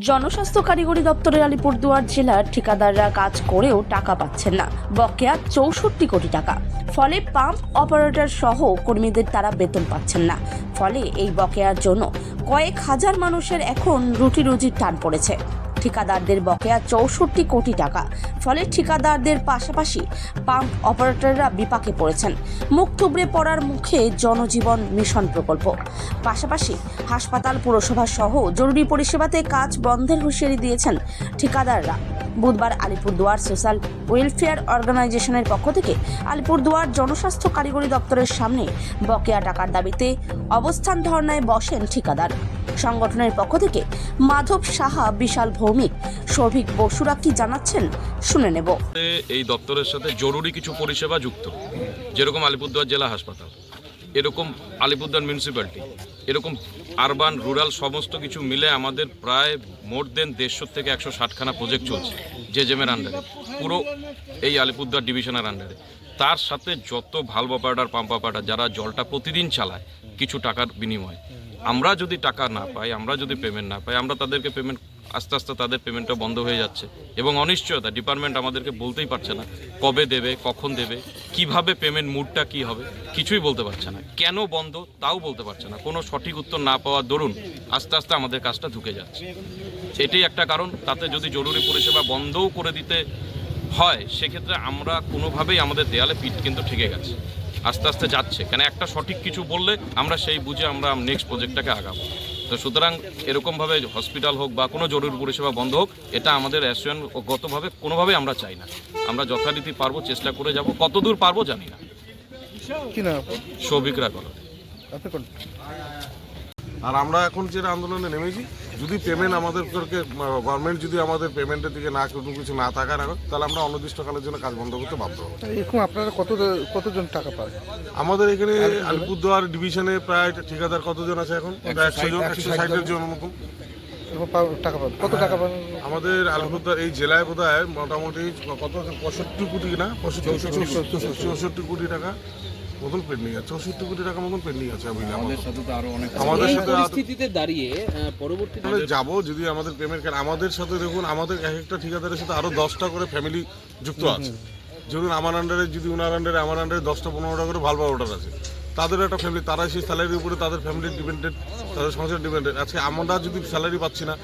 জনস্বাস্থ্য কারিগরি দপ্তরের আলিপুরদুয়ার জেলার ঠিকাদাররা কাজ করেও টাকা পাচ্ছেন না। বকেয়া 64 কোটি টাকা। ফলে পাম্প অপারেটর সহ কর্মীদের তারা বেতন পাচ্ছেন না। ফলে এই বকেয়ার জন্য কয়েক হাজার মানুষের এখন রুটি রুজির টান পড়েছে। ঠিকাদারদের বকেয়া 64 কোটি টাকা। ফলে ঠিকাদারদের পাশাপাশি পাম্প অপারেটররা বিপাকে পড়েছেন। মুখ থুবড়ে পড়ার মুখে জনজীবন মিশন প্রকল্প। পাশাপাশি হাসপাতাল, পুরসভা সহ জরুরি পরিষেবাতে কাজ বন্ধের হুঁশিয়ারি দিয়েছেন ঠিকাদাররা। বুধবার আলিপুরদুয়ার সোশ্যাল ওয়েলফেয়ার অর্গানাইজেশনের পক্ষ থেকে আলিপুরদুয়ার জনস্বাস্থ্য কারিগরি দপ্তরের সামনে বকেয়া টাকার দাবিতে অবস্থান ধর্নায় বসেন ঠিকাদার। সংগঠনের পক্ষ থেকে মাধব সাহা, বিশাল ভৌমিক, সৌভিক বসুরা কি জানাচ্ছেন শুনে নেব। এই দপ্তরের সাথে জরুরি কিছু পরিষেবা যুক্ত, যেরকম আলিপুরদুয়ার জেলা হাসপাতাল, এরকম আলিপুরদুয়ার মিউনিসিপ্যালিটি, এরকম আরবান রুরাল সমস্ত কিছু মিলে আমাদের প্রায় মোর দেন 150 থেকে 160খানা প্রজেক্ট চলছে জেজেমের আন্ডারে, পুরো এই আলিপুরদুয়ার ডিভিশনের আন্ডারে। তার সাথে যত ভালভ অপারেটর, পাম্প অপারেটর যারা জলটা প্রতিদিন চালায় কিছু টাকার বিনিময়ে, আমরা যদি টাকা না পাই, আমরা যদি পেমেন্ট না পাই, আমরা তাদেরকে পেমেন্ট আস্তে আস্তে তাদের পেমেন্টটা বন্ধ হয়ে যাচ্ছে এবং অনিশ্চয়তা। ডিপার্টমেন্ট আমাদেরকে বলতেই পারছে না কবে দেবে, কখন দেবে, কিভাবে পেমেন্ট মুডটা কি হবে, কিছুই বলতে পারছে না। কেন বন্ধ তাও বলতে পারছে না। কোনো সঠিক উত্তর না পাওয়ার দরুন আস্তে আস্তে আমাদের কাজটা ঢুকে যাচ্ছে। এটাই একটা কারণ। তাতে যদি জরুরি পরিষেবা বন্ধও করে দিতে হয়, সেক্ষেত্রে আমরা কোনোভাবেই আমাদের দেয়ালে পিঠ কিন্তু ঠেকে গেছে, আস্তে আস্তে যাচ্ছে। কেন একটা সঠিক কিছু বললে আমরা সেই বুঝে আমরা নেক্সট প্রজেক্টটাকে আগাবো। তো সুতরাং এরকমভাবে হসপিটাল হোক বা কোনো জরুরি পরিষেবা বন্ধ হোক, এটা আমাদের অ্যাসোসিয়েশনগতভাবে কোনোভাবেই আমরা চাই না। আমরা যথারীতি পারবো, চেষ্টা করে যাব, কতদূর পারবো জানি না। কি না সৌভিকরা করো। আর আমরা এখন যেটা আন্দোলনে নেমেছি, যদি পেমেন্ট আমাদেরকে গভর্নমেন্ট যদি আমাদের পেমেন্টের দিকে না কোনো কিছু না থাকা না, তাহলে আমরা অনির্দিষ্টকালের জন্য কাজ বন্ধ করতে বাধ্য হব। এরকম আপনারা কতজন টাকা পান? আমাদের এখানে আলিপুরদুয়ার ডিভিশনে প্রায় ঠিকাদার কতজন আছে এখন? 160 জন মতন টাকা পান। কত টাকা পান? আমাদের আলিপুরদুয়ার এই জেলায় বোধ হয় মোটামুটি কত 65 কোটি না 64 কোটি টাকা মতন পেন্ডিং আছে। 64 কোটি টাকা মতন পেন্ডিং আছে। আমাদের সাথে পরিস্থিতিতে দাঁড়িয়ে পরবর্তীতে যাবো যদি আমাদের পেমেন্ট, আমাদের সাথে দেখুন, আমাদের এক একটা ঠিকাদারের সাথে আরো 10টা করে ফ্যামিলি যুক্ত আছে। ধরুন আমার আন্ডারে, যদি ওনার আন্ডারে, আমার আন্ডারে 10টা-15টা করে ভালভ অর্ডার আছে, তাদের একটা ফ্যামিলি, তারা সেই স্যালারির উপরে তাদের ফ্যামিলি ডিপেন্ডেন্ট, তাদের সংসার ডিপেন্ডেন্ট। আজকে আমরা যদি স্যালারি পাচ্ছি না,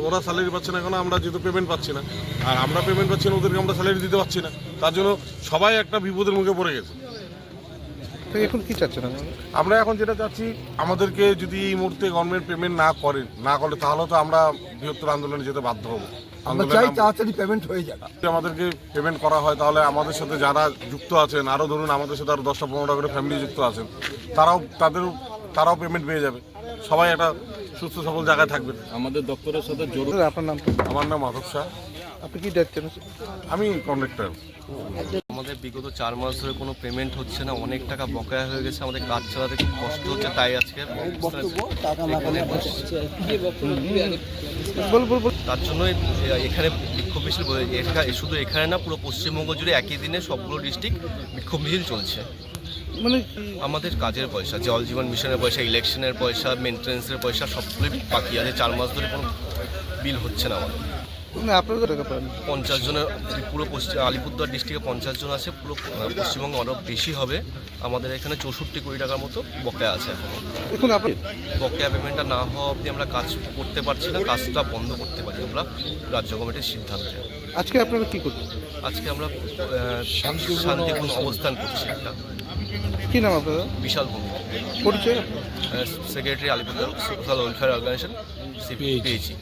ওরা স্যালারি পাচ্ছে না, কেন আমরা যেহেতু পেমেন্ট পাচ্ছি না, আর আমরা পেমেন্ট পাচ্ছি না, ওদেরকে আমরা স্যালারি দিতে পারছি না, তার জন্য সবাই একটা বিপদের মুখে পড়ে গেছে। এখন কি চাচ্ছেন? আমরা এখন যেটা চাচ্ছি, আমাদেরকে যদি এই মুহূর্তে গভর্নমেন্ট পেমেন্ট না করে তাহলে তো আমরা বৃহত্তর আন্দোলনে যেতে বাধ্য হব। আমরা চাই তাড়াতাড়ি পেমেন্ট হয়ে যাবে। যদি আমাদেরকে পেমেন্ট করা হয়, তাহলে আমাদের সাথে যারা যুক্ত আছেন, আরও ধরুন আমাদের সাথে আরও 10টা-15টা করে ফ্যামিলি যুক্ত আছেন, তারাও পেমেন্ট পেয়ে যাবে। সবাই একটা সুস্থ সবল জায়গায় থাকবেন। আমাদের দপ্তরের সাথে জরুরি। আপনার নাম? আমার নাম মাধব শাহ। আপনি কি দেখছেন? আমি কন্ডাক্টর। আমাদের বিগত 4 মাস ধরে কোনো পেমেন্ট হচ্ছে না, অনেক টাকা বকেয়া হয়ে গেছে, আমাদের কাজ চালাতে খুব কষ্ট হচ্ছে। তাই আজকে তার জন্যই এখানে বিক্ষোভ মিছিল, শুধু এখানে না, পুরো পশ্চিমবঙ্গ জুড়ে একই দিনে সবগুলো ডিস্ট্রিক্ট বিক্ষোভ মিছিল চলছে। মানে আমাদের কাজের পয়সা, জল জীবন মিশনের পয়সা, ইলেকশনের পয়সা, মেনটেন্যান্সের পয়সা সবগুলোই বাকি আছে। 4 মাস ধরে কোনো বিল হচ্ছে না আমাদের। আপনারা টাকা পান? 50 জনের, পুরো আলিপুরদুয়ার ডিস্ট্রিক্টে 50 জন আছে, পুরো পশ্চিমবঙ্গে আরও বেশি হবে। আমাদের এখানে 64 কোটি টাকার মতো বকেয়া আছে। এখন আপনি বকেয়া পেমেন্টটা না হওয়া অবধি আমরা কাজ করতে পারছি না, কাজটা বন্ধ করতে পারি আমরা রাজ্য কমিটির সিদ্ধান্তে। আজকে আপনারা কি করছেন? আজকে আমরা শান্তিপূর্ণ অবস্থান করছি একটা। কি নাম আপনারা? বিশাল ভূমি, পরিচয়? Secretary, Alipurduar social welfare organisation, সিপিএইচি।